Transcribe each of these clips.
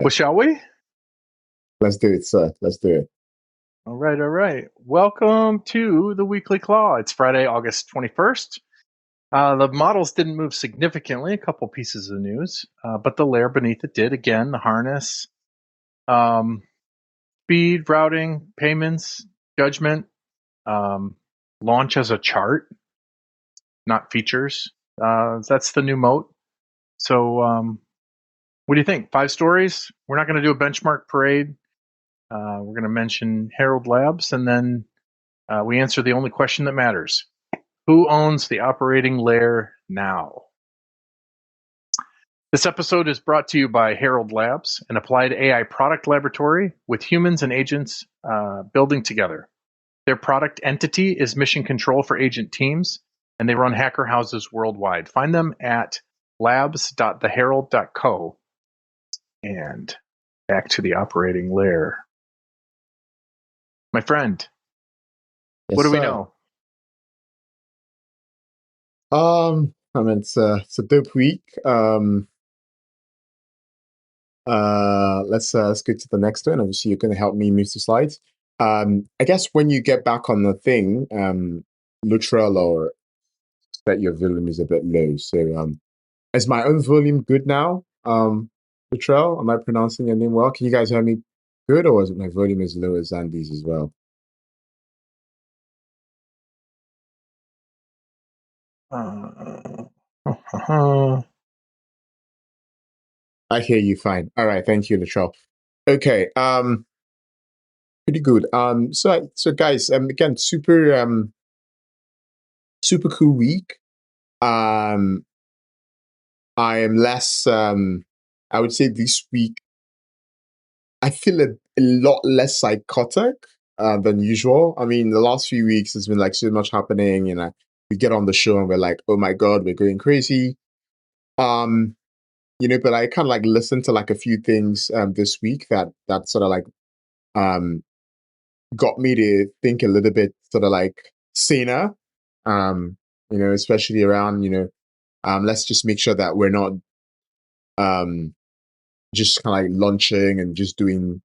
Well, shall we? Let's do it, sir. Let's do it. All right, all right. Welcome to the Weekly Claw. It's Friday, August 21st. The models didn't move significantly, a couple pieces of news, but the layer beneath it did. Again, the harness, speed, routing, payments, judgment, launch as a chart, not features. That's the new moat. So what do you think? 5 stories? We're not going to do a benchmark parade. We're going to mention Herald Labs, and then we answer the only question that matters. Who owns the operating layer now? This episode is brought to you by Herald Labs, an applied AI product laboratory with humans and agents building together. Their product entity is mission control for agent teams, and they run hacker houses worldwide. Find them at labs.theherald.co. And back to the operating layer. My friend, Yes, what do we sir. know? I mean, it's a dope week. Let's go to the next one. Obviously, you're going to help me move the slides. I guess when you get back on the thing, Luttrell or that your volume is a bit low. So, is my own volume good now? Luttrell, am I pronouncing your name well? Can you guys hear me good, or is my volume as low as Andy's as well? I hear you fine. All right, thank you, Luttrell. Okay, pretty good. So guys, again, super cool week. I am less. I would say this week, I feel a lot less psychotic than usual. I mean, the last few weeks there's been like so much happening, and we get on the show and we're like, oh my god, we're going crazy. But I kind of like listened to like a few things this week that sort of like got me to think a little bit sort of like saner, especially around, let's just make sure that we're not just kind of like launching and just doing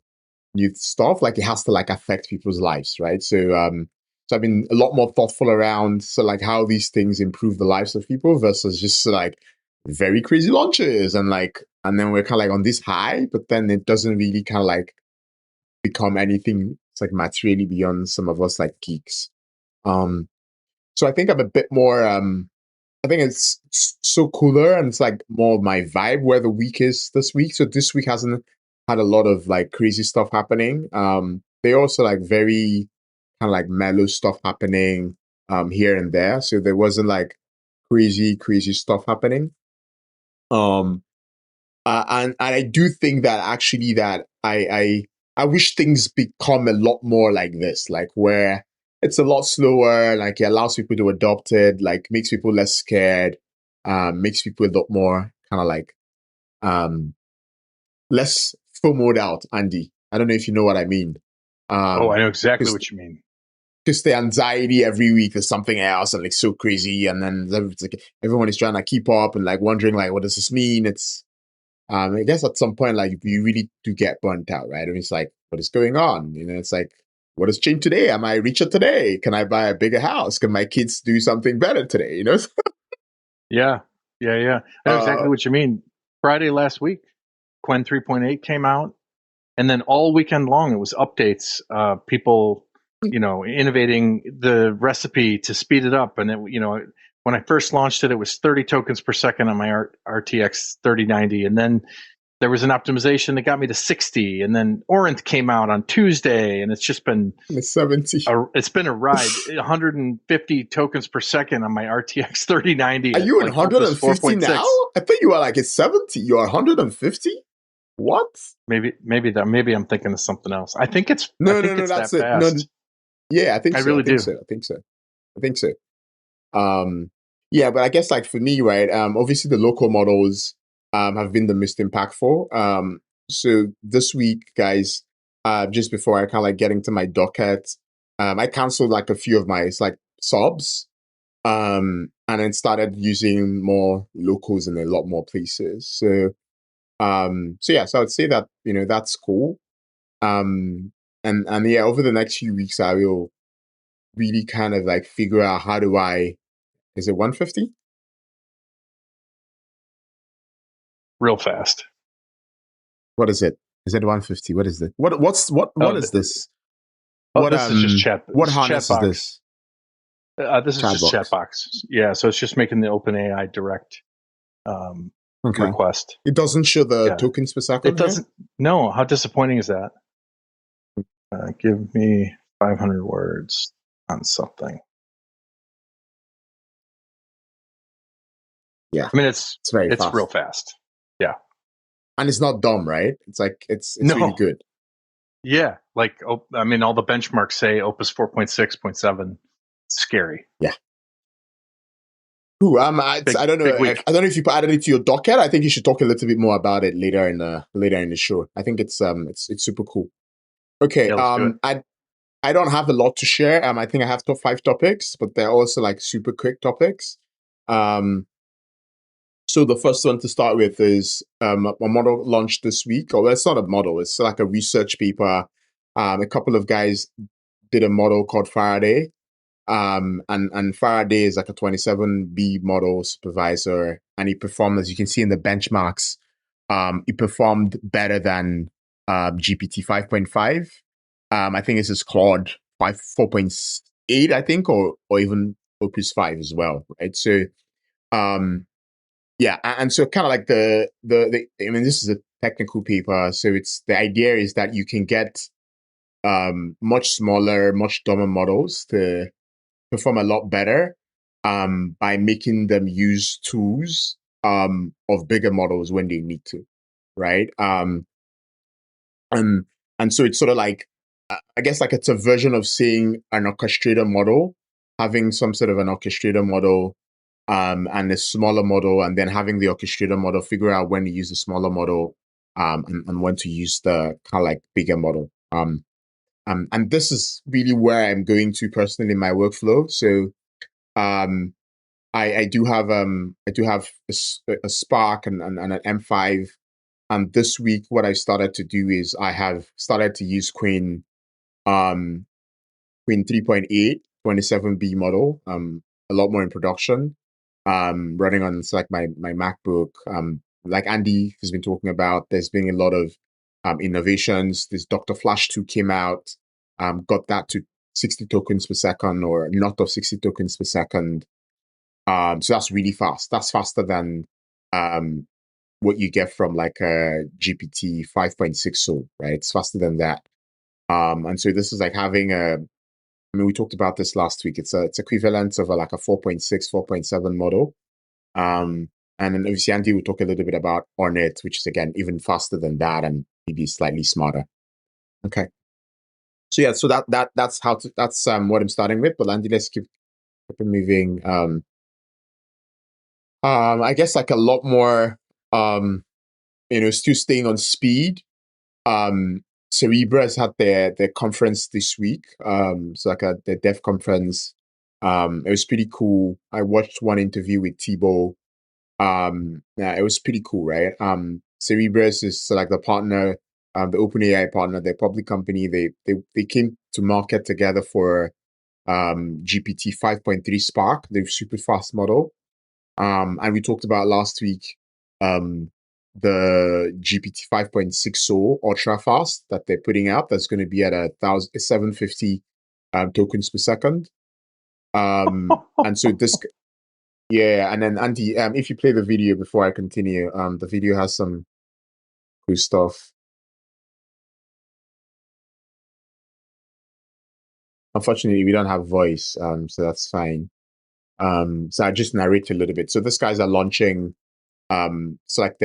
new stuff. Like it has to like affect people's lives, right? So I've been a lot more thoughtful around like how these things improve the lives of people versus just like very crazy launches and then we're kind of like on this high, but then it doesn't really kind of like become anything. It's like materially beyond some of us like geeks. So I think I'm a bit more. I think it's so cooler, and it's like more my vibe where the week is this week. So this week hasn't had a lot of like crazy stuff happening. They also like very kind of like mellow stuff happening here and there. So there wasn't like crazy stuff happening. And I do think that actually that I wish things become a lot more like this, like where it's a lot slower, like it allows people to adopt it, like makes people less scared, makes people a lot more kind of like less FOMO'd out, Andy. I don't know if you know what I mean. I know exactly what you mean. Just the anxiety every week is something else and like so crazy, and then it's like everyone is trying to keep up and like wondering like what does this mean? It's I guess at some point, like you really do get burnt out, right? I mean, it's like, what is going on? It's like, what has changed today? Am I richer today? Can I buy a bigger house? Can my kids do something better today? Yeah. I know exactly what you mean. Friday last week, Qwen 3.8 came out, and then all weekend long it was updates. People, innovating the recipe to speed it up, and it, when I first launched it, it was 30 tokens per second on my RTX 3090, and then there was an optimization that got me to 60, and then Orient came out on Tuesday, and it's just been 70. It's been a ride. 150 tokens per second on my RTX 3090. Are you at 150 now? I thought you were like at 70. You are 150? What? Maybe I'm thinking of something else. I think it's that's that it. fast. No, yeah, I think so. Really do. I think so. Yeah, but I guess like for me, right? Obviously the local models have been the most impactful. So this week, guys, just before I kind of like get into my docket, I canceled like a few of my like subs, and then started using more locals in a lot more places. So So yeah, so I would say that, that's cool. And yeah, over the next few weeks, I will really kind of like figure out how do is it 150? Real fast. What is it? Is it 150? What is it? What is this? This is just chat. What chat harness is box. this? This is Chat just box. chat box. Yeah, so it's just making the OpenAI direct request. It doesn't show the tokens per second. It doesn't. No, how disappointing is that? Give me 500 words on something. Yeah, I mean it's fast. real fast. Yeah, and it's not dumb, right? It's like it's really good. Yeah, like I mean, all the benchmarks say Opus 4.6.7. Scary. Yeah. Ooh, I don't know. I don't know if you added it to your docket. I think you should talk a little bit more about it later in the show. I think it's super cool. Okay. Yeah, I don't have a lot to share. I think I have top 5 topics, but they're also like super quick topics. So the first one to start with is a model launched this week. Or it's not a model. It's like a research paper. A couple of guys did a model called Faraday. And Faraday is like a 27B model supervisor, and he performed, as you can see in the benchmarks, he performed better than GPT 5.5. I think this is Claude 4.8, I think, or even Opus 5 as well, right? So, yeah, and so kind of like the I mean, this is a technical paper, so the idea is that you can get much smaller, much dumber models to perform a lot better by making them use tools of bigger models when they need to, right? And so it's sort of like, I guess like it's a version of saying an orchestrator model, having some sort of an orchestrator model and a smaller model, and then having the orchestrator model figure out when to use the smaller model and when to use the kind of like bigger model. And this is really where I'm going to personally in my workflow. So I do have a Spark and an M5. And this week, what I started to do is I have started to use Queen 3.8 27B model a lot more in production, running on like my MacBook. Like Andy has been talking about, there's been a lot of innovations. This Dr. Flash 2 came out, got that to 60 tokens per second or not of 60 tokens per second. So that's really fast. That's faster than what you get from like a GPT 5.6 so, right? It's faster than that. And so this is like having I mean, we talked about this last week. It's equivalent of like a 4.6, 4.7 model. And then obviously Andy will talk a little bit about Ornit, which is again even faster than that and maybe slightly smarter. Okay. So yeah, so that's what I'm starting with. But Andy, let's keep moving. I guess like a lot more, still staying on speed. Cerebras had their conference this week. So like the dev conference. It was pretty cool. I watched one interview with Thibault. Yeah, it was pretty cool, right? Cerebras is like the partner, the OpenAI partner, their public company. They came to market together for GPT 5.3 Spark, the super fast model. And we talked about last week the GPT 5.6 so ultra fast that they're putting out. That's going to be at 750 tokens per second. And so this, yeah. And then Andy, if you play the video before I continue, the video has some cool stuff. Unfortunately, we don't have voice, so that's fine. So I just narrate a little bit. So these guys are launching. So like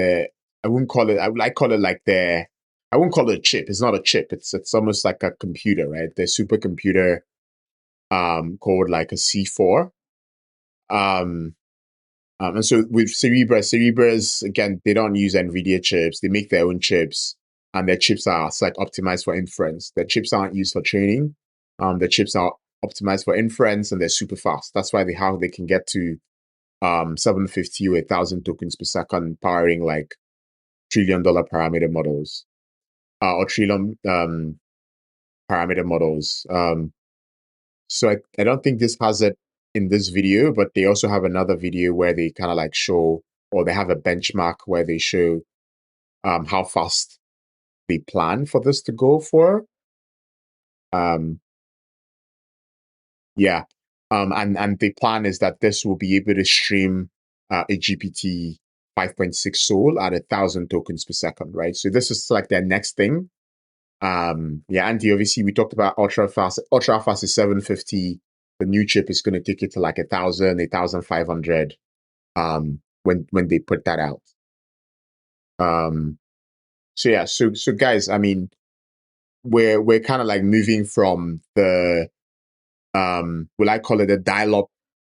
I wouldn't call it. I would like call it like I wouldn't call it a chip. It's not a chip. It's almost like a computer, right? The supercomputer, called like a C4. And so with Cerebras again, they don't use NVIDIA chips. They make their own chips, and their chips are like optimized for inference. Their chips aren't used for training. Their chips are optimized for inference, and they're super fast. That's why they can get to 750 or 1,000 tokens per second, powering like trillion-dollar parameter models, or trillion parameter models. So I don't think this has it in this video, but they also have another video where they kind of like show, or they have a benchmark where they show how fast they plan for this to go for. Yeah. And the plan is that this will be able to stream a GPT 5.6 Soul at 1,000 tokens per second, right? So this is like their next thing. Yeah, Andy, obviously we talked about ultra fast. Ultra fast is 750. The new chip is going to take it to like 1,000, 1,500. When they put that out. So yeah, so guys, I mean, we're kind of like moving from the will I call it a dial-up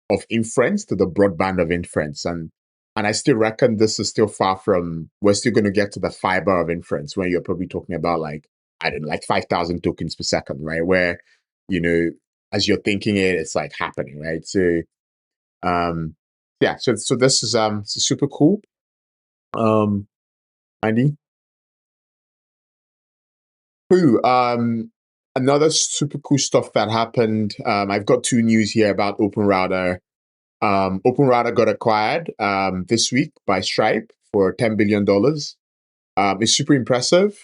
of inference to the broadband of inference, and I still reckon this is still far from. We're still going to get to the fiber of inference when you're probably talking about like, I don't know, like 5,000 tokens per second, right? Where, you know, as you're thinking it, it's like happening, right? So, yeah, so this is super cool. Andy, cool. Another super cool stuff that happened. I've got two news here about OpenRouter. OpenRouter got acquired this week by Stripe for $10 billion. It's super impressive.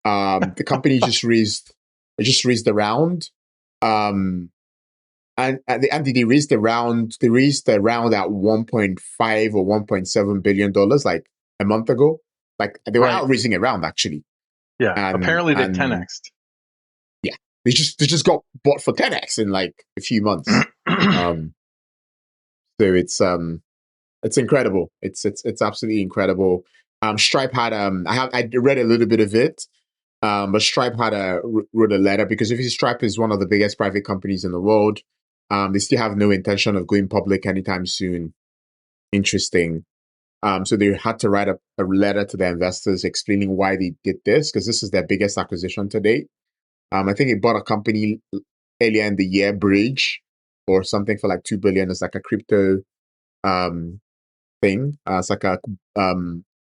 The company just raised a round. And they raised the round. They raised the round at 1.5 or 1.7 billion dollars like a month ago. Like they were out raising a round actually. Yeah. Apparently they 10x'd. Yeah. They just got bought for 10x in like a few months. So it's incredible. It's absolutely incredible. Stripe had I read a little bit of it. But Stripe wrote a letter because if Stripe is one of the biggest private companies in the world, they still have no intention of going public anytime soon. Interesting. So they had to write a letter to their investors explaining why they did this, because this is their biggest acquisition to date. I think they bought a company earlier in the year, Bridge, or something for like $2 billion. It's like a crypto thing. It's like a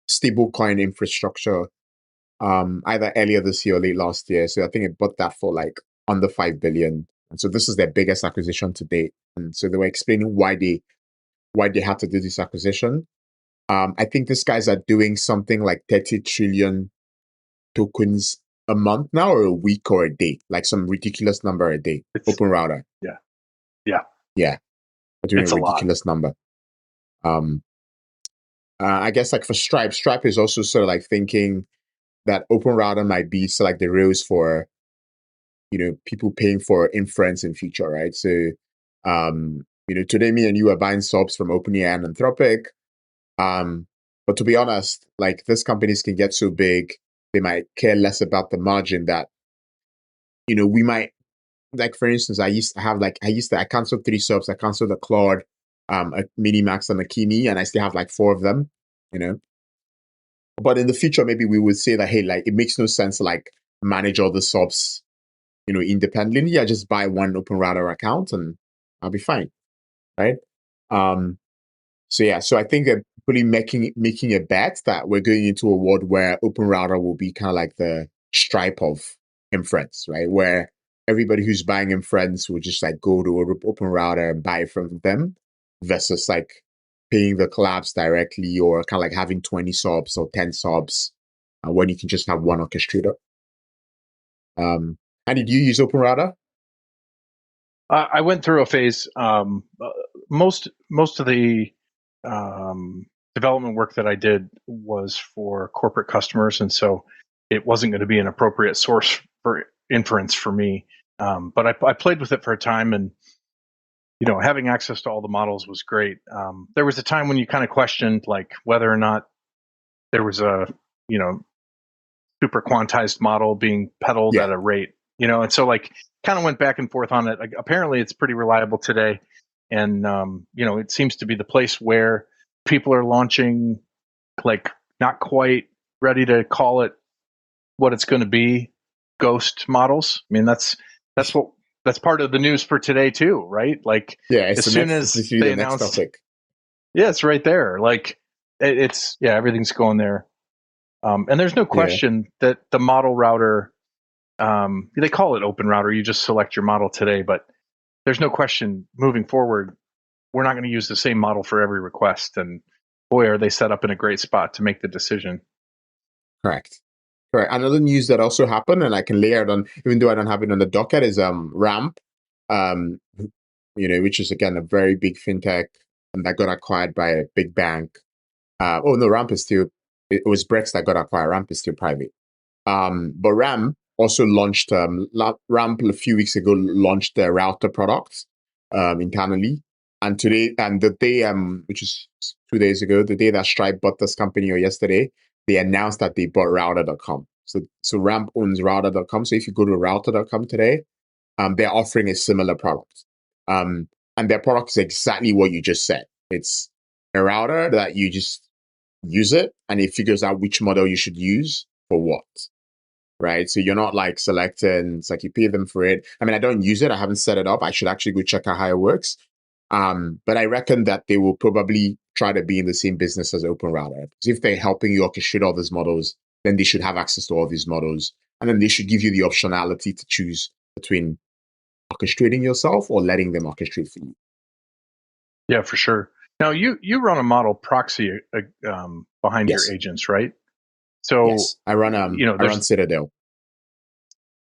stable coin infrastructure. Either earlier this year or late last year. So I think it bought that for like under $5 billion. And so this is their biggest acquisition to date. And so they were explaining why they had to do this acquisition. I think these guys are doing something like 30 trillion tokens a month now, or a week, or a day, like some ridiculous number a day. OpenRouter. Yeah. They're doing a ridiculous number. I guess like for Stripe is also sort of like thinking that OpenRouter might be so like the rails for, people paying for inference in future, right? So, today me and you are buying subs from OpenAI and Anthropic. But to be honest, like these companies can get so big, they might care less about the margin that, we might, like for instance, I canceled 3 subs. I canceled a Claude, a Minimax and a Kimi, and I still have like 4 of them, But in the future, maybe we would say that, hey, like it makes no sense to like manage all the subs, independently. I just buy one OpenRouter account and I'll be fine, right? So I think they're really making a bet that we're going into a world where OpenRouter will be kind of like the Stripe of inference, right? Where everybody who's buying inference will just like go to OpenRouter and buy it from them, versus like paying the collabs directly, or kind of like having 20 subs or 10 subs when you can just have one orchestrator. And did you use OpenRouter? I went through a phase. Most of the development work that I did was for corporate customers, and so it wasn't going to be an appropriate source for inference for me. But I played with it for a time, and having access to all the models was great. There was a time when you kind of questioned like whether or not there was a super quantized model being peddled at a rate, and so like kind of went back and forth on it. Like, apparently it's pretty reliable today, and it seems to be the place where people are launching, like not quite ready to call it what it's going to be, ghost models. I mean, that's part of the news for today too, right? Like, as soon as they announced, yeah, it's right there. Like, everything's going there. And there's no question that the model router, they call it OpenRouter. You just select your model today, but there's no question moving forward, we're not going to use the same model for every request. And boy, are they set up in a great spot to make the decision. Correct. Another news that also happened, and I can layer it on, even though I don't have it on the docket, is Ramp, which is again a very big fintech, and that got acquired by a big bank. Ramp is still. It was Brex that got acquired. Ramp is still private. But Ramp also launched. Ramp a few weeks ago launched their router products internally, and today, and the day, which is 2 days ago, the day that Stripe bought this company, or yesterday, they announced that they bought router.com. So Ramp owns router.com. So if you go to router.com today, they're offering a similar product. And their product is exactly what you just said. It's a router that you just use it, and it figures out which model you should use for what. Right? So you're not like selecting, it's like you pay them for it. I mean, I don't use it. I haven't set it up. I should actually go check out how it works. But I reckon that they will probably try to be in the same business as OpenRouter. Because if they're helping you orchestrate all these models, then they should have access to all these models. And then they should give you the optionality to choose between orchestrating yourself or letting them orchestrate for you. Yeah, for sure. Now, you run a model proxy behind your agents, right? So yes, I run I run Citadel.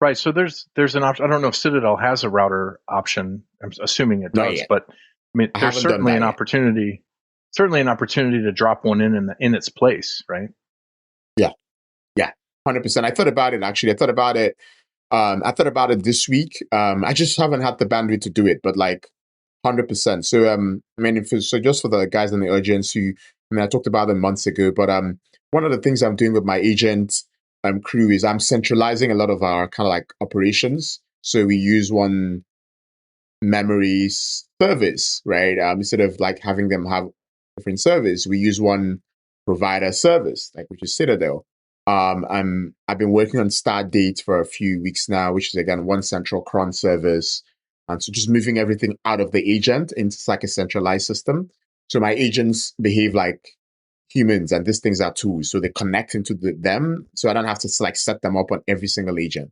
Right. So there's an option. I don't know if Citadel has a router option. I'm assuming it does, but I mean, there's certainly an opportunity. Certainly an opportunity to drop one in its place, right? Yeah, 100%. I thought about it actually. I thought about it this week. I just haven't had the bandwidth to do it, but like 100%. So I mean, so just for the guys in the audience who, I mean, I talked about it months ago, but one of the things I'm doing with my agent crew is I'm centralizing a lot of our kind of like operations. So we use one memory service, right? Instead of like having them have different service, we use one provider service, like which is Citadel. I've been working on start date for a few weeks now, which is again one central cron service. And so just moving everything out of the agent into like a centralized system. So my agents behave like humans, and these things are tools. So they connect into them. So I don't have to like set them up on every single agent.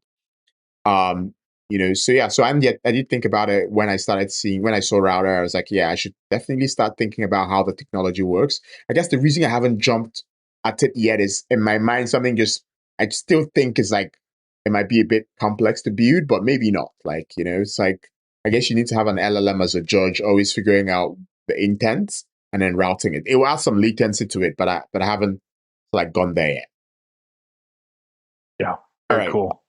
So yeah, so I did think about it when I saw router. I was like, yeah, I should definitely start thinking about how the technology works. I guess the reason I haven't jumped at it yet is in my mind, I still think is like, it might be a bit complex to build, but maybe not. Like, it's like, I guess you need to have an LLM as a judge, always figuring out the intent and then routing it. It will add some latency to it, but I haven't like gone there yet. Yeah, very cool.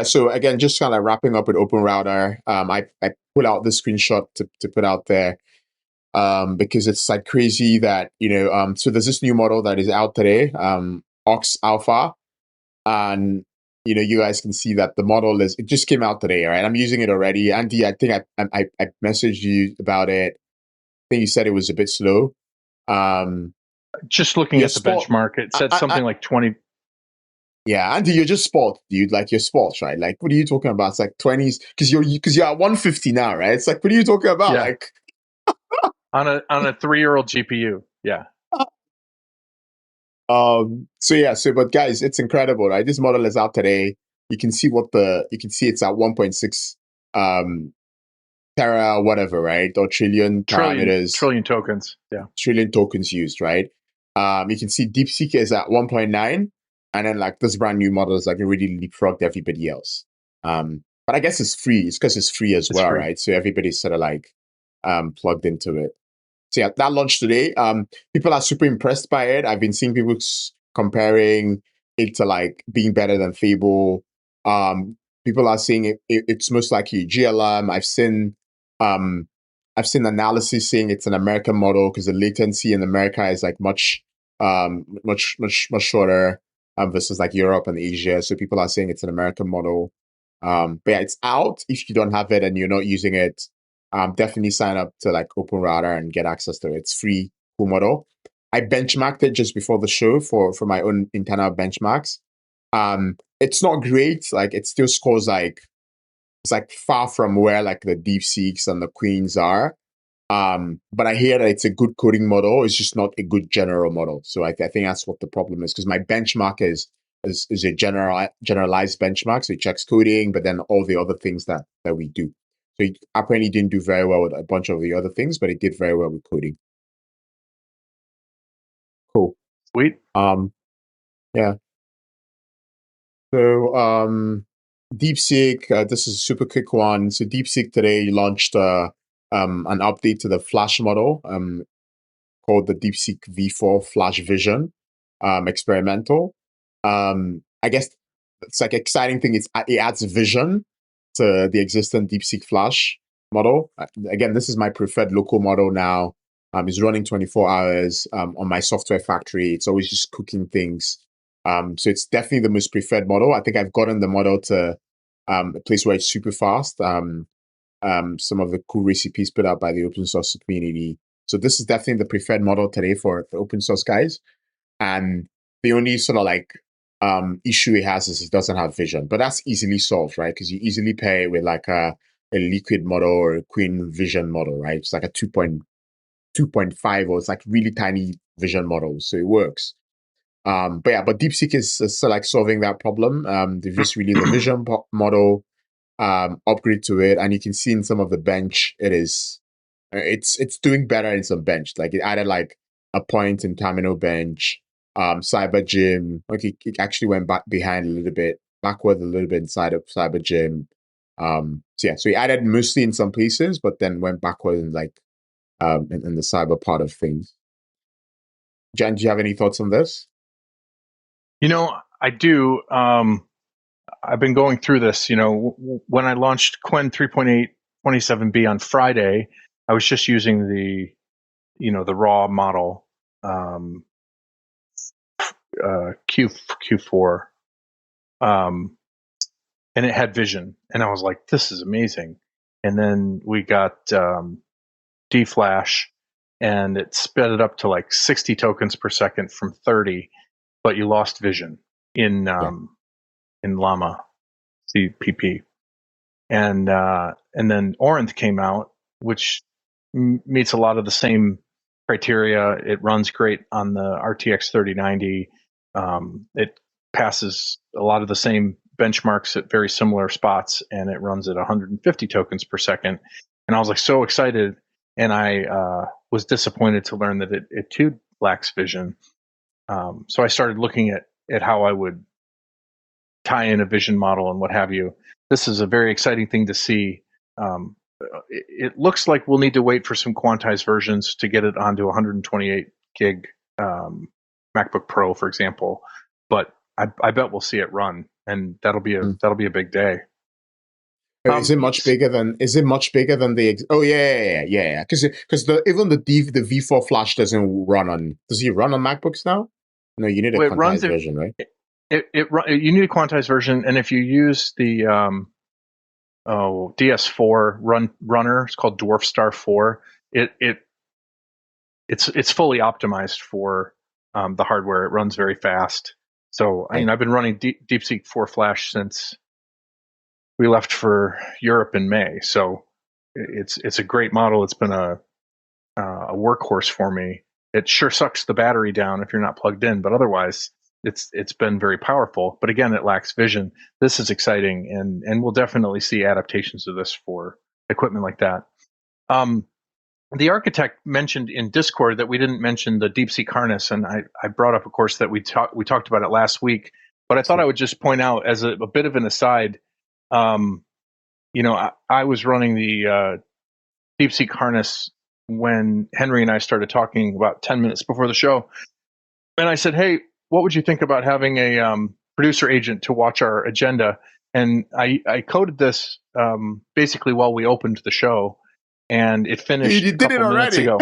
So again, just kind of wrapping up with OpenRouter, I pull out the screenshot to put out there because it's like crazy that, so there's this new model that is out today, Ox Alpha, and, you guys can see that the model it just came out today, right? I'm using it already. Andy, I think I messaged you about it. I think you said it was a bit slow. Just looking at the benchmark, it said something like 20. Yeah, Andy, you're just sport, dude. Like you're sports, right? Like, what are you talking about? It's like 20s because you're at 150 now, right? It's like, what are you talking about? Yeah. Like on a 3-year-old GPU, yeah. But guys, it's incredible, right? This model is out today. You can see it's at 1.6 tera, whatever, right? Or trillion parameters, trillion tokens, yeah, trillion tokens used, right? You can see DeepSeek is at 1.9. And then like this brand new model is like really leapfrogged everybody else. But I guess it's free. It's because it's free as well, right? So everybody's sort of like plugged into it. So yeah, that launched today. People are super impressed by it. I've been seeing people comparing it to like being better than Fable. People are saying it's most likely GLM. I've seen analysis saying it's an American model because the latency in America is like much shorter versus like Europe and Asia. So people are saying it's an American model. But yeah, it's out. If you don't have it and you're not using it, definitely sign up to like OpenRouter and get access to it. It's free, cool model. I benchmarked it just before the show for my own internal benchmarks. It's not great. Like it still scores like, it's like far from where like the DeepSeeks and the Queens are. But I hear that it's a good coding model. It's just not a good general model. So I think that's what the problem is, because my benchmark is a generalized benchmark. So it checks coding, but then all the other things that we do. So it apparently didn't do very well with a bunch of the other things, but it did very well with coding. Cool. Sweet. Yeah. So DeepSeek, this is a super quick one. So DeepSeek today launched an update to the Flash model called the DeepSeek V4 Flash Vision experimental. I guess it's like exciting thing is it adds vision to the existing DeepSeek Flash model. Again, this is my preferred local model now. It's running 24 hours on my software factory. It's always just cooking things. So it's definitely the most preferred model. I think I've gotten the model to a place where it's super fast. Some of the cool recipes put out by the open source community. So this is definitely the preferred model today for the open source guys. And the only sort of like issue it has is it doesn't have vision, but that's easily solved, right? Because you easily pair it with like a liquid model or a Queen vision model, right? It's like a 2.5 or it's like really tiny vision model, so it works. But DeepSeek is like solving that problem. They've just released the vision model upgrade to it, and you can see in some of the bench it's doing better in some bench. Like it added like a point in terminal bench. Cyber gym, like it actually went back behind a little bit, backward a little bit inside of cyber gym. So he added mostly in some places, but then went backward in like in the cyber part of things. Jen, do you have any thoughts on this? I do. I've been going through this. When I launched Qwen 3.8 27B on Friday, I was just using the raw model Q4, and it had vision, and I was like, "This is amazing." And then we got DFlash, and it sped it up to like 60 tokens per second from 30, but you lost vision in Llama CPP, and then Orinth came out, which meets a lot of the same criteria. It runs great on the RTX 3090. It passes a lot of the same benchmarks at very similar spots, and it runs at 150 tokens per second. And I was like so excited, and I was disappointed to learn that it too lacks vision. So I started looking at how I would tie in a vision model and what have you. This is a very exciting thing to see. It looks like we'll need to wait for some quantized versions to get it onto 128 gig MacBook Pro, for example. But I bet we'll see it run, and that'll be a big day. Is it much bigger than? Is it much bigger than the? Oh yeah. Because even the V4 Flash doesn't run on. Does he run on MacBooks now? No, you need a quantized version, right? You need a quantized version, and if you use the DS4 runner, it's called Dwarf Star 4. It's fully optimized for the hardware. It runs very fast. So I've been running DeepSeek 4 Flash since we left for Europe in May. So it's a great model. It's been a workhorse for me. It sure sucks the battery down if you're not plugged in, but otherwise it's been very powerful. But again, it lacks vision. This is exciting, and we'll definitely see adaptations of this for equipment like that. The architect mentioned in Discord that we didn't mention the DeepSeek harness, and I brought up, of course, that we talked about it last week. But I thought I would just point out as a bit of an aside. I was running the DeepSeek harness when Henry and I started talking about 10 minutes before the show, and I said, "Hey, what would you think about having a producer agent to watch our agenda?" And I coded this basically while we opened the show. And it finished a couple minutes ago.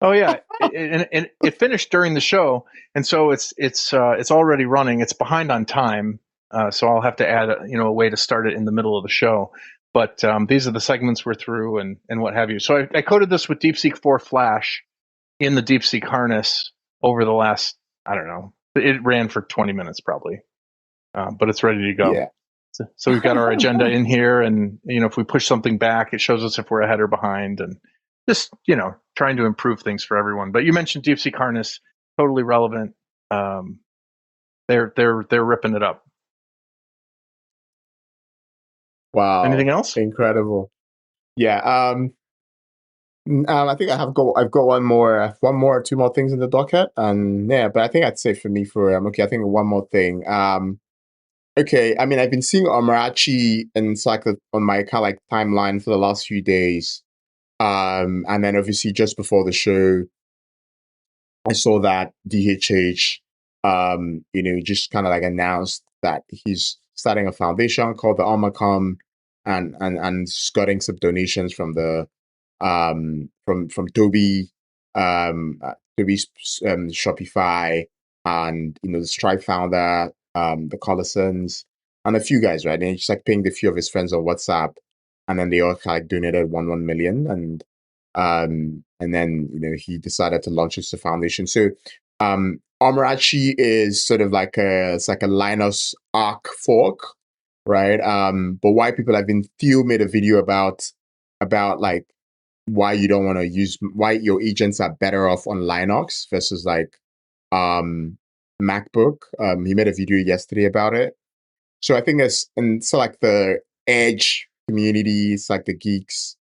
Oh yeah, and it finished during the show, and so it's already running. It's behind on time, so I'll have to add a way to start it in the middle of the show. But these are the segments we're through and what have you. So I coded this with DeepSeek 4 Flash in the DeepSeek harness over the last, I don't know, it ran for 20 minutes probably, but it's ready to go. Yeah. So we've got our agenda in here, and if we push something back, it shows us if we're ahead or behind, and just, trying to improve things for everyone. But you mentioned DeepSeek Harness, totally relevant. They're ripping it up. Wow. Anything else? Incredible. Yeah. I think I've got one more, two more things in the docket, and yeah, but I think I'd say for me okay, I think one more thing. Okay, I mean, I've been seeing Omarchy and it's like on my kind of like timeline for the last few days, and then obviously just before the show, I saw that DHH, just kind of like announced that he's starting a foundation called the Omarchy, and getting some donations from the from Toby, Toby's Shopify, and the Stripe founder, the Collisons, and a few guys, right? And he just like pinged a few of his friends on WhatsApp, and then they all like donated 1 million, and then he decided to launch his foundation. So Omarchy is sort of like it's like a Linus Arc fork, right? But why people have been Theo made a video about like why you don't want to use, why your agents are better off on Linux versus like MacBook. He made a video yesterday about it. So I think so like the Edge community, it's like the geeks.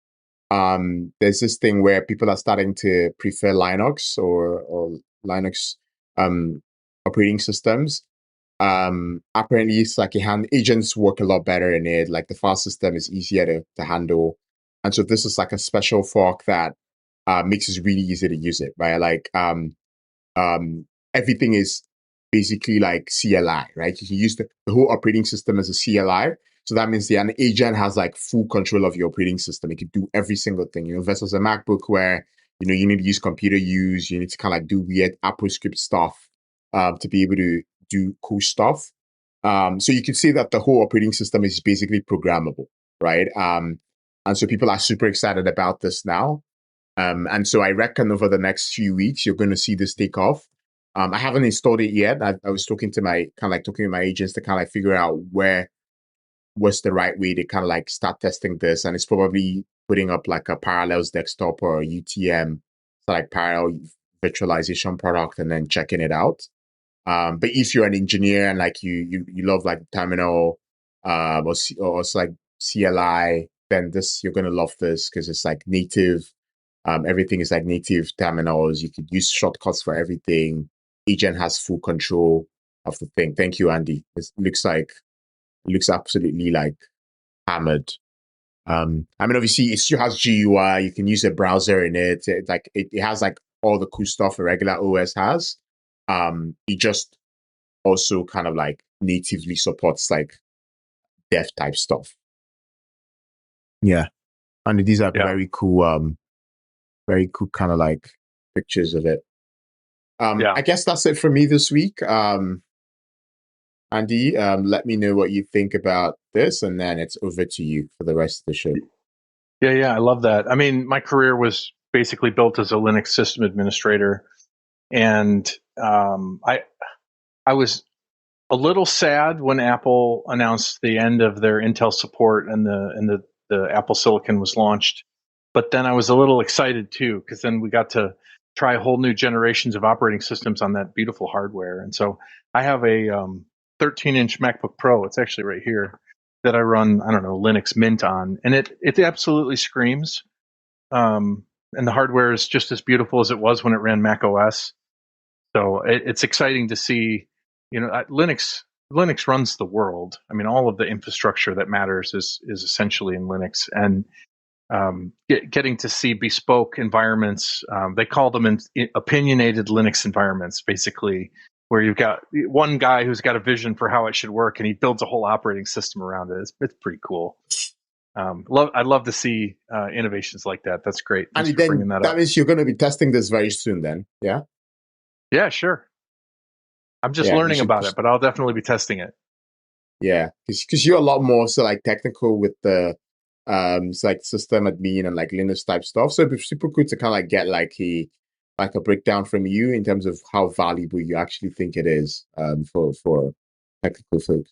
There's this thing where people are starting to prefer Linux or Linux operating systems. Apparently it's like agents work a lot better in it. Like the file system is easier to handle. And so this is like a special fork that makes it really easy to use it, right? Like everything is basically like CLI, right? You can use the whole operating system as a CLI. So that means an agent has like full control of your operating system. It can do every single thing, versus a MacBook where, you need to use computer use, you need to kind of like do weird AppleScript stuff to be able to do cool stuff. So you can see that the whole operating system is basically programmable, right? And so people are super excited about this now. And so I reckon over the next few weeks, you're going to see this take off. I haven't installed it yet. I was talking to my agents to kind of like figure out what's the right way to kind of like start testing this. And it's probably putting up like a Parallels desktop or a UTM, so like parallel virtualization product, and then checking it out. But if you're an engineer and like you love like terminal, or it's like CLI, then you're gonna love this because it's like native. Everything is like native terminals. You could use shortcuts for everything. Agent has full control of the thing. Thank you, Andy. It looks absolutely like hammered. I mean, obviously, it still has GUI. You can use a browser in it. It has like all the cool stuff a regular OS has. It just also kind of like natively supports like dev type stuff. Yeah, and these are very cool kind of like pictures of it. I guess that's it for me this week. Andy, let me know what you think about this, and then it's over to you for the rest of the show. Yeah, I love that. I mean, my career was basically built as a Linux system administrator, and I was a little sad when Apple announced the end of their Intel support and the Apple Silicon was launched. But then I was a little excited too, because then we got to try whole new generations of operating systems on that beautiful hardware. And so I have a 13-inch MacBook Pro. It's actually right here that I run, I don't know, Linux Mint on, and it absolutely screams. And the hardware is just as beautiful as it was when it ran Mac OS. So it's exciting to see. Linux runs the world. I mean, all of the infrastructure that matters is essentially in Linux, and getting to see bespoke environments. They call them opinionated Linux environments, basically, where you've got one guy who's got a vision for how it should work, and he builds a whole operating system around it. It's pretty cool. I'd love to see innovations like that. That's great. Thanks for bringing that up. That means you're going to be testing this very soon, then? Yeah. Yeah, sure. I'm just learning about it, but I'll definitely be testing it. Yeah, because you're a lot more so like technical with the like system admin and like Linux type stuff. So it'd be super cool to kind of like get like a breakdown from you in terms of how valuable you actually think it is for technical folks.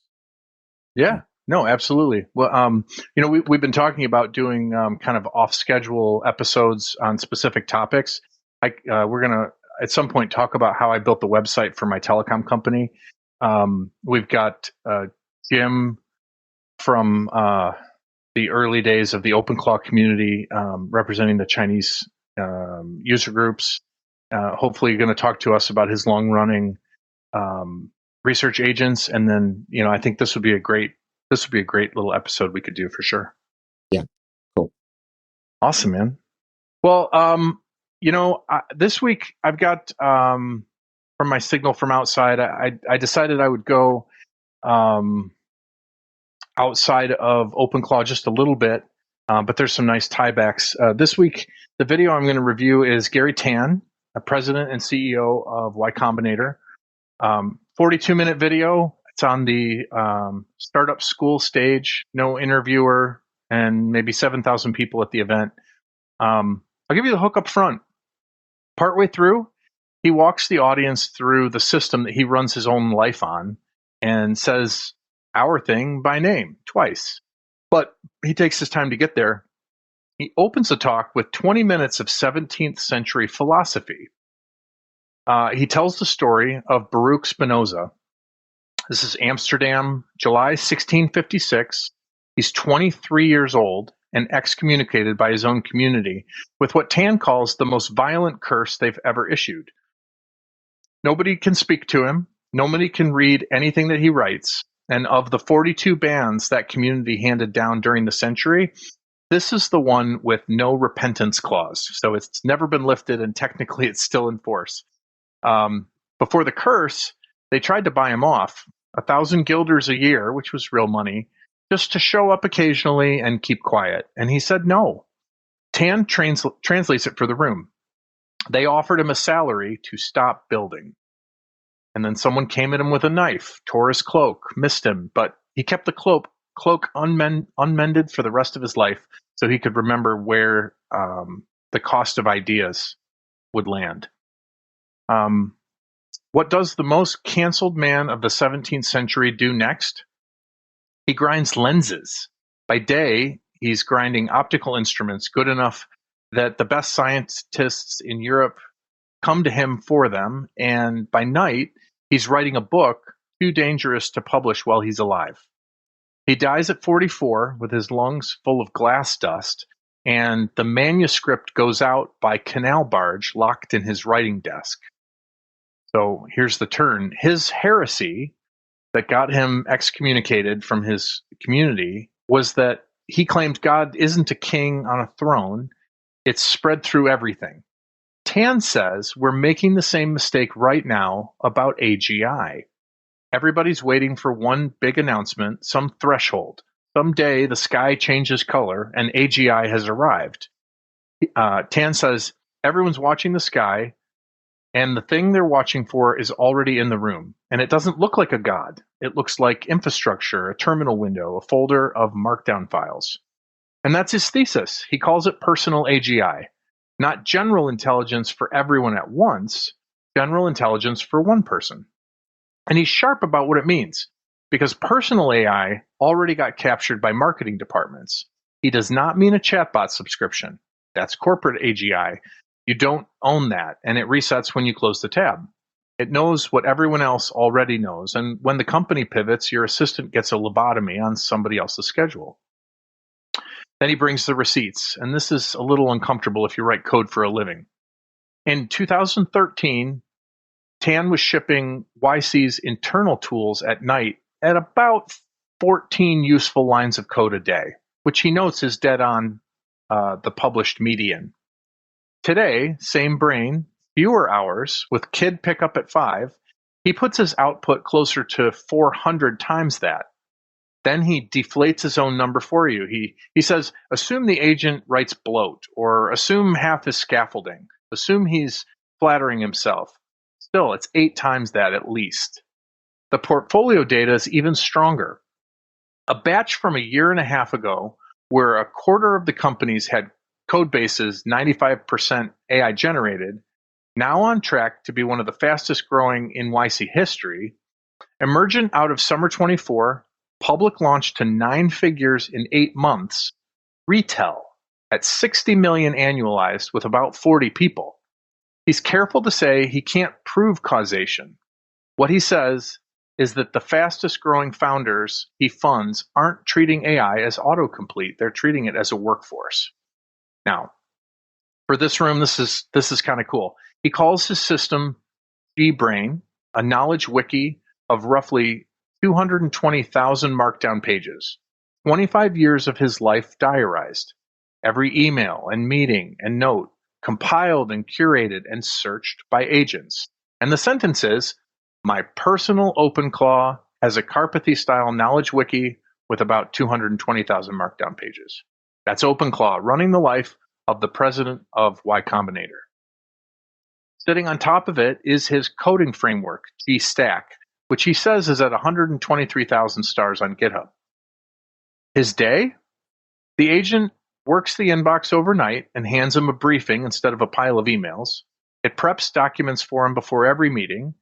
Yeah, No, absolutely. Well, we've been talking about doing kind of off-schedule episodes on specific topics. We're gonna at some point talk about how I built the website for my telecom company. We've got Jim from the early days of the OpenClaw community, representing the Chinese user groups. Hopefully, going to talk to us about his long-running research agents, and then I think this would be a great little episode we could do for sure. Yeah, cool, awesome, man. Well, this week I've got from my signal from outside. I decided I would go outside of OpenClaw just a little bit, but there's some nice tiebacks. This week, the video I'm going to review is Garry Tan, a president and CEO of Y Combinator. 42-minute video. It's on the startup school stage, no interviewer, and maybe 7,000 people at the event. I'll give you the hook up front. Partway through, he walks the audience through the system that he runs his own life on and says our thing by name twice. But he takes his time to get there. He opens the talk with 20 minutes of 17th century philosophy. He tells the story of Baruch Spinoza. This is Amsterdam, July 1656. He's 23 years old and excommunicated by his own community with what Tan calls the most violent curse they've ever issued. Nobody can speak to him. Nobody can read anything that he writes. And of the 42 bans that community handed down during the century, this is the one with no repentance clause. So it's never been lifted, and technically it's still in force. Before the curse, they tried to buy him off, 1,000 guilders a year, which was real money, just to show up occasionally and keep quiet. And he said no. Tan translates it for the room. They offered him a salary to stop building. And then someone came at him with a knife, tore his cloak, missed him, but he kept the cloak unmended for the rest of his life so he could remember where the cost of ideas would land. What does the most canceled man of the 17th century do next? He grinds lenses. By day, he's grinding optical instruments good enough that the best scientists in Europe come to him for them, and by night, he's writing a book too dangerous to publish while he's alive. He dies at 44 with his lungs full of glass dust, and the manuscript goes out by canal barge locked in his writing desk. So here's the turn. His heresy that got him excommunicated from his community was that he claimed God isn't a king on a throne. It's spread through everything. Tan says we're making the same mistake right now about AGI. Everybody's waiting for one big announcement, some threshold. Someday the sky changes color and AGI has arrived. Tan says everyone's watching the sky, and the thing they're watching for is already in the room. And it doesn't look like a god. It looks like infrastructure, a terminal window, a folder of markdown files. And that's his thesis. He calls it personal-AGI. Not general intelligence for everyone at once, general intelligence for one person. And he's sharp about what it means, because personal AI already got captured by marketing departments. He does not mean a chatbot subscription. That's corporate AGI. You don't own that, and it resets when you close the tab. It knows what everyone else already knows, and when the company pivots, your assistant gets a lobotomy on somebody else's schedule. Then he brings the receipts, and this is a little uncomfortable if you write code for a living. In 2013, Tan was shipping YC's internal tools at night at about 14 useful lines of code a day, which he notes is dead on the published median. Today, same brain, fewer hours, with kid pickup at 5, he puts his output closer to 400 times that. Then he deflates his own number for you. He says, assume the agent writes bloat, or assume half his scaffolding. Assume he's flattering himself. Still, it's 8 times that at least. The portfolio data is even stronger. A batch from a year and a half ago, where a quarter of the companies had code bases 95% AI generated, now on track to be one of the fastest growing in YC history, emergent out of summer 24, public launch to 9 figures in 8 months, retail at 60 million annualized with about 40 people. He's careful to say he can't prove causation. What he says is that the fastest growing founders he funds aren't treating AI as autocomplete. They're treating it as a workforce. Now, for this room, this is kind of cool. He calls his system GBrain, a knowledge wiki of roughly 220,000 markdown pages, 25 years of his life diarized, every email and meeting and note compiled and curated and searched by agents. And the sentence is, my personal OpenClaw has a Karpathy-style knowledge wiki with about 220,000 markdown pages. That's OpenClaw running the life of the president of Y Combinator. Sitting on top of it is his coding framework, GStack, which he says is at 123,000 stars on GitHub. His day? The agent works the inbox overnight and hands him a briefing instead of a pile of emails. It preps documents for him before every meeting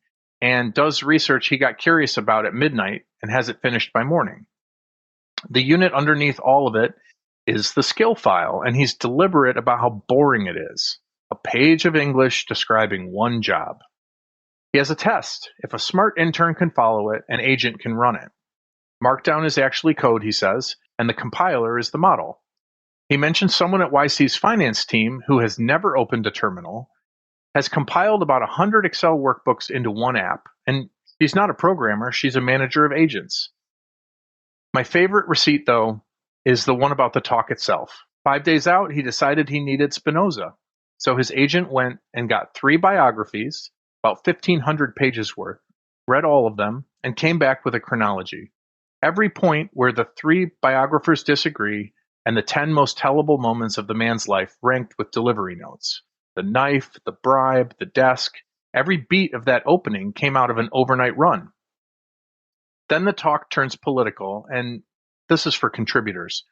and does research he got curious about at midnight and has it finished by morning. The unit underneath all of it is the skill file, and he's deliberate about how boring it is. A page of English describing one job. He has a test. If a smart intern can follow it, an agent can run it. Markdown is actually code, he says, and the compiler is the model. He mentions someone at YC's finance team who has never opened a terminal, has compiled about 100 Excel workbooks into one app, and she's not a programmer, she's a manager of agents. My favorite receipt, though, is the one about the talk itself. 5 days out, he decided he needed Spinoza. So his agent went and got 3 biographies, about 1,500 pages worth, read all of them, and came back with a chronology. Every point where the 3 biographers disagree, and the 10 most tellable moments of the man's life ranked with delivery notes. The knife, the bribe, the desk, every beat of that opening came out of an overnight run. Then the talk turns political, and this is for contributors.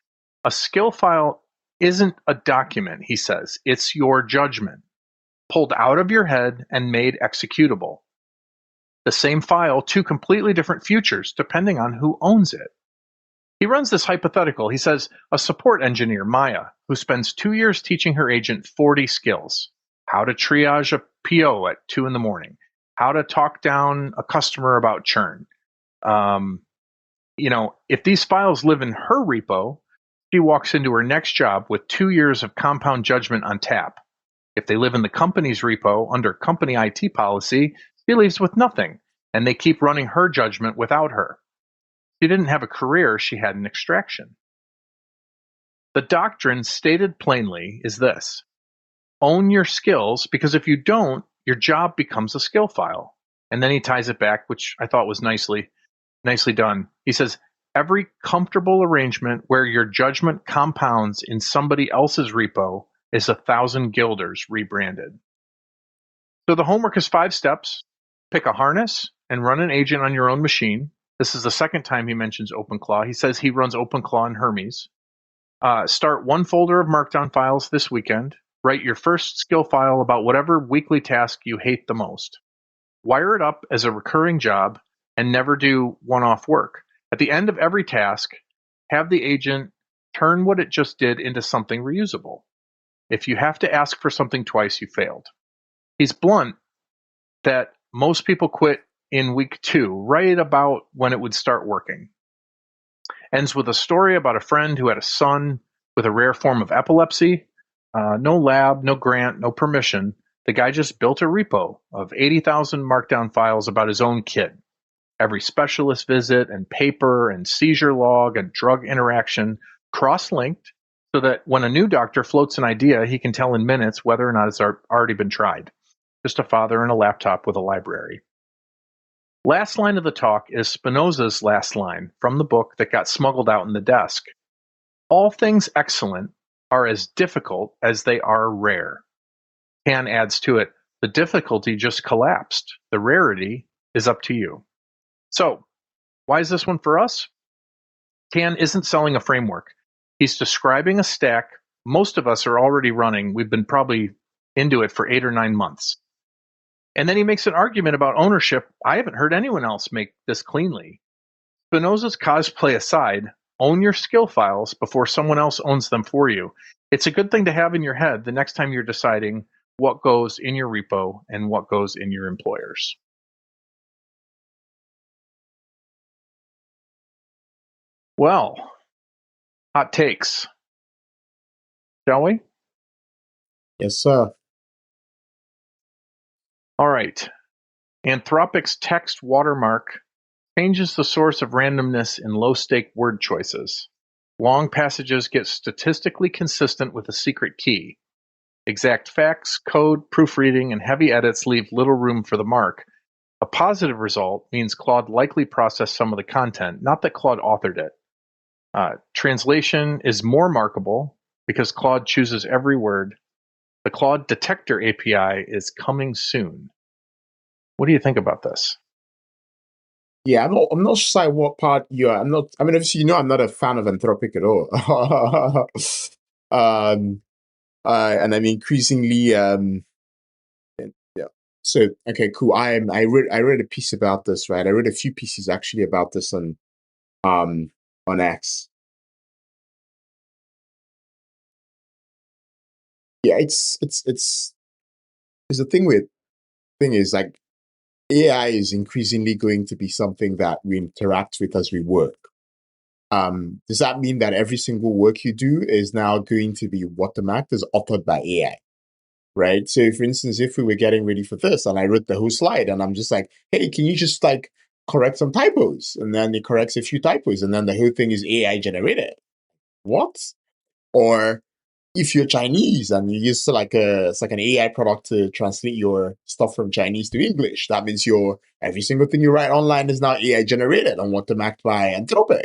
A skill file isn't a document, he says. It's your judgment, pulled out of your head and made executable. The same file, 2 completely different futures, depending on who owns it. He runs this hypothetical. He says, a support engineer, Maya, who spends 2 years teaching her agent 40 skills. How to triage a PO at 2 in the morning. How to talk down a customer about churn. If these files live in her repo, she walks into her next job with 2 years of compound judgment on tap. If they live in the company's repo under company IT policy, she leaves with nothing, and they keep running her judgment without her. She didn't have a career, she had an extraction. The doctrine, stated plainly, is this. Own your skills, because if you don't, your job becomes a skill file. And then he ties it back, which I thought was nicely done. He says, every comfortable arrangement where your judgment compounds in somebody else's repo is 1,000 guilders rebranded. So the homework is 5 steps. Pick a harness and run an agent on your own machine. This is the second time he mentions OpenClaw. He says he runs OpenClaw in Hermes. Start 1 folder of Markdown files this weekend. Write your first skill file about whatever weekly task you hate the most. Wire it up as a recurring job and never do one-off work. At the end of every task, have the agent turn what it just did into something reusable. If you have to ask for something twice, you failed. He's blunt that most people quit in week 2, right about when it would start working. Ends with a story about a friend who had a son with a rare form of epilepsy. No lab, no grant, no permission. The guy just built a repo of 80,000 markdown files about his own kid. Every specialist visit and paper and seizure log and drug interaction cross-linked so that when a new doctor floats an idea, he can tell in minutes whether or not it's already been tried. Just a father and a laptop with a library. Last line of the talk is Spinoza's last line from the book that got smuggled out in the desk. All things excellent are as difficult as they are rare. Tan adds to it, the difficulty just collapsed. The rarity is up to you. So, why is this one for us? Tan isn't selling a framework. He's describing a stack most of us are already running. We've been probably into it for 8 or 9 months. And then he makes an argument about ownership. I haven't heard anyone else make this cleanly. Spinoza's cosplay aside, own your skill files before someone else owns them for you. It's a good thing to have in your head the next time you're deciding what goes in your repo and what goes in your employer's. Well, hot takes. Shall we? Yes, sir. All right. Anthropic's text watermark changes the source of randomness in low-stake word choices. Long passages get statistically consistent with a secret key. Exact facts, code, proofreading, and heavy edits leave little room for the mark. A positive result means Claude likely processed some of the content, not that Claude authored it. Translation is more markable because Claude chooses every word. The Claude Detector API is coming soon. What do you think about this? Yeah, I'm not sure what part you are. I mean, obviously, I'm not a fan of Anthropic at all. And I'm increasingly, yeah. So, okay, cool. I read a piece about this, right? I read a few pieces actually about this on X. Yeah, it's the thing is like AI is increasingly going to be something that we interact with as we work. Does that mean that every single work you do is now going to be watermarked as authored by AI? Right? So for instance, if we were getting ready for this and I wrote the whole slide and I'm just like, hey, can you just like correct some typos? And then it corrects a few typos and then the whole thing is AI generated. What? Or if you're Chinese and you use it's like an AI product to translate your stuff from Chinese to English, that means every single thing you write online is now AI generated and watermarked by Anthropic.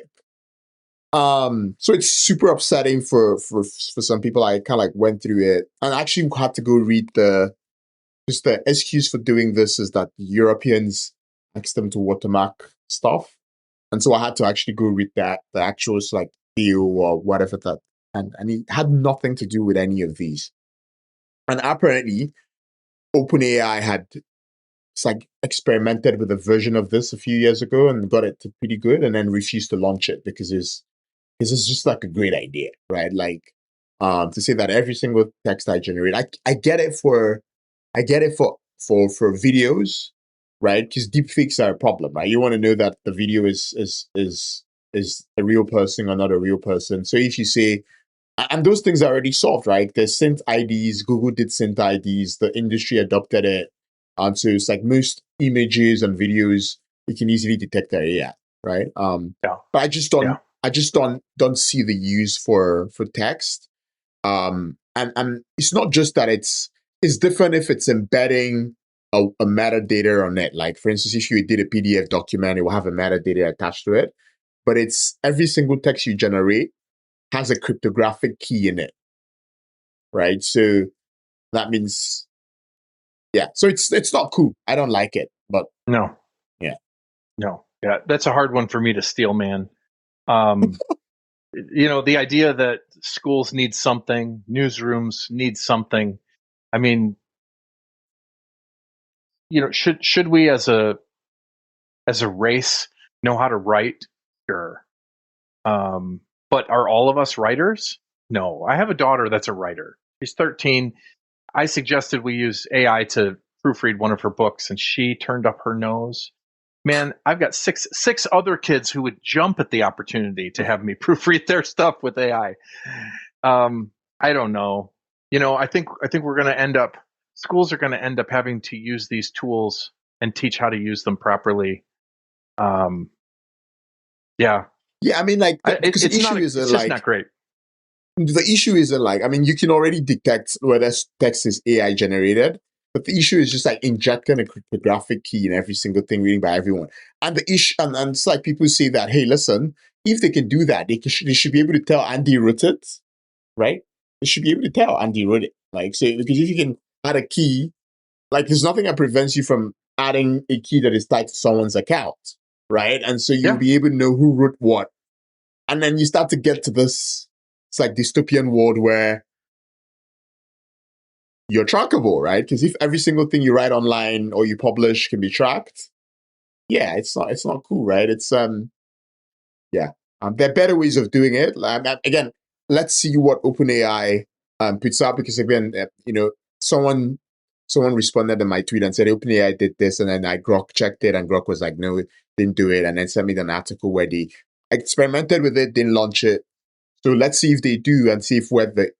So it's super upsetting for some people. I kind of like went through it and actually had to go read the excuse for doing this is that Europeans asked them to watermark stuff. And so I had to actually go read the actual like deal or whatever that, and it had nothing to do with any of these. And apparently OpenAI had experimented with a version of this a few years ago and got it to pretty good and then refused to launch it because it's just like a great idea, right? Like to say that every single text I generate, I get it for videos, right? Because deepfakes are a problem, right? You want to know that the video is a real person or not a real person. So if you say, and those things are already solved, right? There's synth IDs. Google did synth IDs. The industry adopted it. So it's like most images and videos, you can easily detect their AI, right? Yeah. But I just don't see the use for text. And it's not just that it's different if it's embedding a metadata on it. Like for instance, if you did a PDF document, it will have a metadata attached to it. But it's every single text you generate has a cryptographic key in it, right? So that means, yeah. So it's not cool. I don't like it, but no, that's a hard one for me to steal, man. The idea that schools need something, newsrooms need something. I mean, should we as a race know how to write? Sure. But are all of us writers? No. I have a daughter that's a writer. She's 13. I suggested we use AI to proofread one of her books, and she turned up her nose. Man, I've got six other kids who would jump at the opportunity to have me proofread their stuff with AI. I don't know. I think we're going to end up, schools are going to end up having to use these tools and teach how to use them properly. Yeah. Yeah, I mean, like, because the issue is it's just not great. The issue isn't like, I mean, you can already detect whether text is AI generated, but the issue is just like injecting a cryptographic key in every single thing reading by everyone. And the issue, and it's like people say that, hey, listen, if they can do that, they should be able to tell Andy wrote it, right? They should be able to tell Andy wrote it. Like, so, because if you can add a key, like, there's nothing that prevents you from adding a key that is tied to someone's account, right? And so you'll be able to know who wrote what. And then you start to get to this, it's like dystopian world where you're trackable, right? Because if every single thing you write online or you publish can be tracked, yeah, it's not cool, right? It's Yeah. There are better ways of doing it. Again, let's see what OpenAI puts out, because again, someone responded to my tweet and said OpenAI did this, and then I Grok checked it, and Grok was like, no, it didn't do it, and then sent me an article where they experimented with it, didn't launch it. So let's see if they do, and see if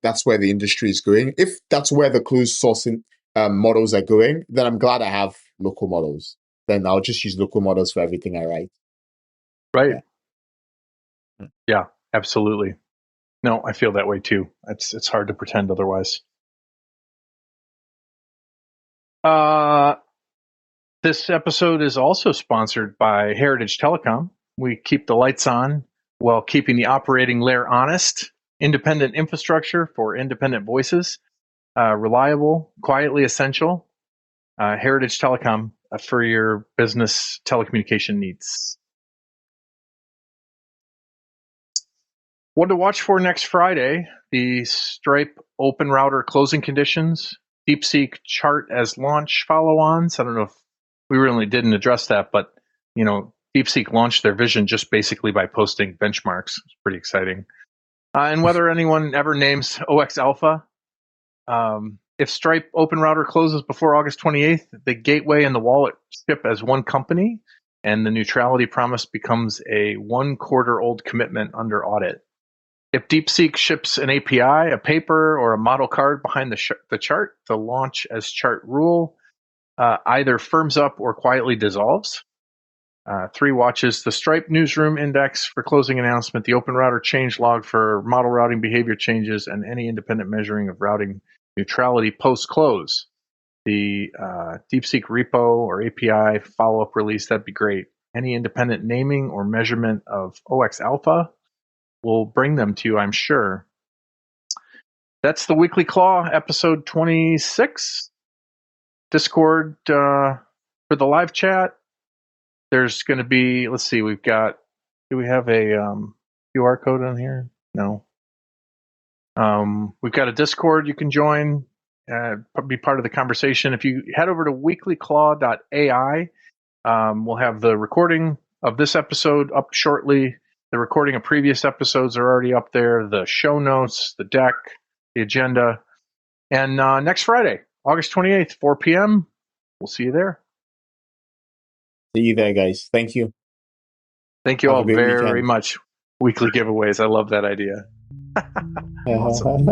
that's where the industry is going. If that's where the closed sourcing models are going, then I'm glad I have local models. Then I'll just use local models for everything I write. Right. Yeah, absolutely. No, I feel that way too. It's hard to pretend otherwise. This episode is also sponsored by Heritage Telecom. We keep the lights on while keeping the operating layer honest. Independent infrastructure for independent voices. Reliable, quietly essential. Heritage Telecom for your business telecommunication needs. What to watch for next Friday: the Stripe OpenRouter closing conditions, DeepSeek chart as launch follow-ons. I don't know if we really didn't address that, but DeepSeek launched their vision just basically by posting benchmarks. It's pretty exciting. And whether anyone ever names OX Alpha. If Stripe OpenRouter closes before August 28th, the gateway and the wallet ship as one company, and the neutrality promise becomes a 1 quarter-old commitment under audit. If DeepSeek ships an API, a paper, or a model card behind the chart, the launch as chart rule either firms up or quietly dissolves. 3 watches: the Stripe Newsroom Index for closing announcement, the OpenRouter change log for model routing behavior changes, and any independent measuring of routing neutrality post-close. The DeepSeek repo or API follow-up release, that'd be great. Any independent naming or measurement of OX Alpha will bring them to you, I'm sure. That's the Weekly Claw, episode 26. Discord for the live chat. There's going to be, let's see, do we have a QR code on here? No. We've got a Discord you can join, be part of the conversation. If you head over to weeklyclaw.ai, we'll have the recording of this episode up shortly. The recording of previous episodes are already up there, the show notes, the deck, the agenda. And next Friday, August 28th, 4 p.m., we'll see you there. See you there, guys. Thank you. Thank you all very much. Weekly giveaways. I love that idea. Awesome.